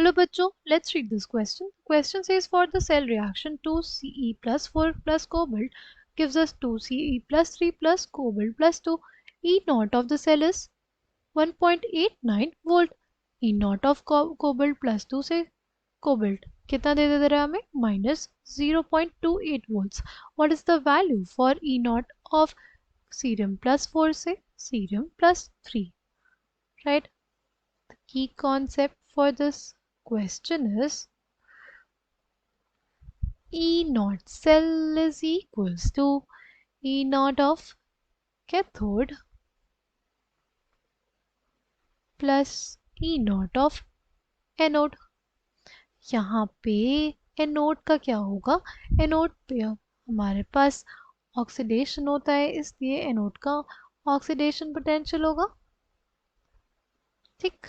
Hello बच्चों, let's read this question. Question says for the cell reaction 2Ce plus 4 plus cobalt gives us 2Ce plus 3 plus cobalt plus 2. E naught of the cell is 1.89 volt. E naught of cobalt plus 2 से cobalt कितना दे रहा है हमें minus 0.28 volts. What is the value for E naught of cerium plus 4 से cerium plus 3? Right? The key concept for this question is E naught cell is equals to E naught of cathode plus E naught of anode. यहाँ पे anode का क्या होगा, anode पे हमारे पास oxidation होता है, इसलिए एनोड का ऑक्सीडेशन पोटेंशियल होगा. ठीक.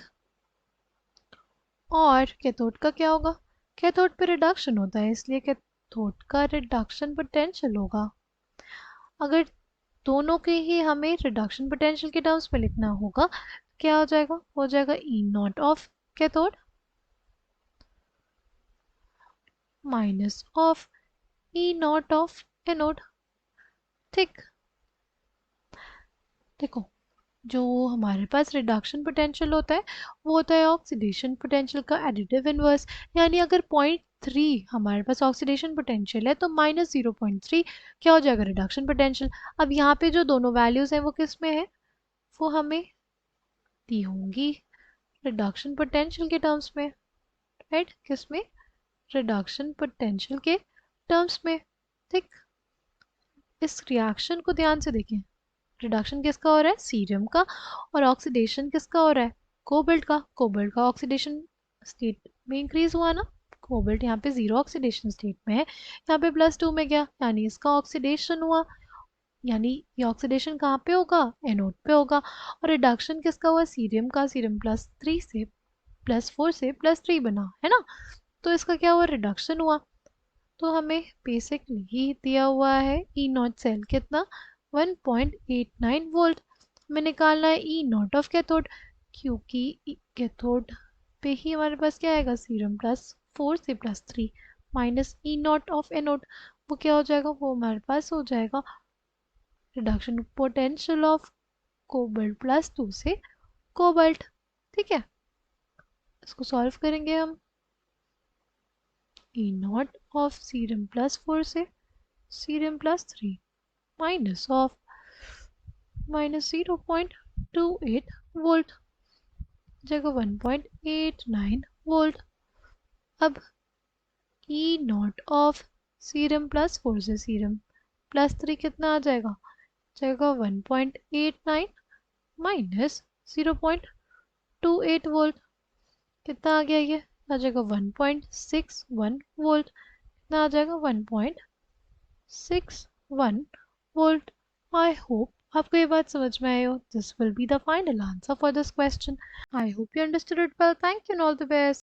और कैथोड का क्या होगा, कैथोड पे रिडक्शन होता है, इसलिए कैथोड का रिडक्शन पोटेंशियल होगा. अगर दोनों के ही हमें रिडक्शन पोटेंशियल के टर्म्स में लिखना होगा, क्या हो जाएगा E nought of cathode minus of E nought of anode. ठीक. देखो, जो हमारे पास रिडक्शन पोटेंशियल होता है वो होता है ऑक्सीडेशन पोटेंशियल का एडिटिव इनवर्स. यानी अगर 0.3 हमारे पास ऑक्सीडेशन पोटेंशियल है तो माइनस 0.3 क्या हो जाएगा, रिडक्शन पोटेंशियल. अब यहाँ पे जो दोनों वैल्यूज हैं वो किस में है, वो हमें दी होंगी रिडक्शन पोटेंशियल के टर्म्स में. राइट, किस में, रिडक्शन पोटेंशियल के टर्म्स में. ठीक. इस रिएक्शन को ध्यान से देखें, रिडक्शन किसका हो रहा है, सीरियम का, और ऑक्सीडेशन किसका हो रहा है, कोबाल्ट का. कोबाल्ट का ऑक्सीडेशन स्टेट में इंक्रीज हुआ ना, कोबाल्ट यहाँ पे जीरो ऑक्सीडेशन स्टेट में है, यहाँ पे +2 में गया, यानी इसका ऑक्सीडेशन हुआ. यानी ये ऑक्सीडेशन कहाँ पे होगा, एनोड पे होगा. और रिडक्शन किसका हुआ, सीरियम का. सीरियम +3 से +4 से +3 बना है ना, तो इसका क्या हुआ, रिडक्शन हुआ. तो हमें बेसिकली दिया हुआ है ई नॉट सेल कितना, 1.89 वोल्ट. हमें निकालना है ई नॉट ऑफ कैथोड, क्योंकि कैथोड पे ही हमारे पास क्या आएगा, सीरम +4 से +3 minus E nought of anode. वो क्या हो जाएगा, वो हमारे पास हो जाएगा रिडक्शन पोटेंशियल ऑफ कोबाल्ट +2 से कोबाल्ट. ठीक है, इसको सॉल्व करेंगे हम. ई नॉट ऑफ सीरम +4 से सीरम +3 माइनस ऑफ -0.28 वोल्ट जगह 1.89 वोल्ट. अब ई नॉट ऑफ सीरम +4 से सीरम +3 कितना आ जाएगा, 1.89 माइनस 0.28 वोल्ट. कितना आ गया, ये आ जाएगा 1.61 वोल्ट. कितना आ जाएगा, 1.61 वोल्ट. आई होप आपको ये बात समझ में आई हो. This will be the final answer for this question. I hope you understood it well. Thank you and all the best.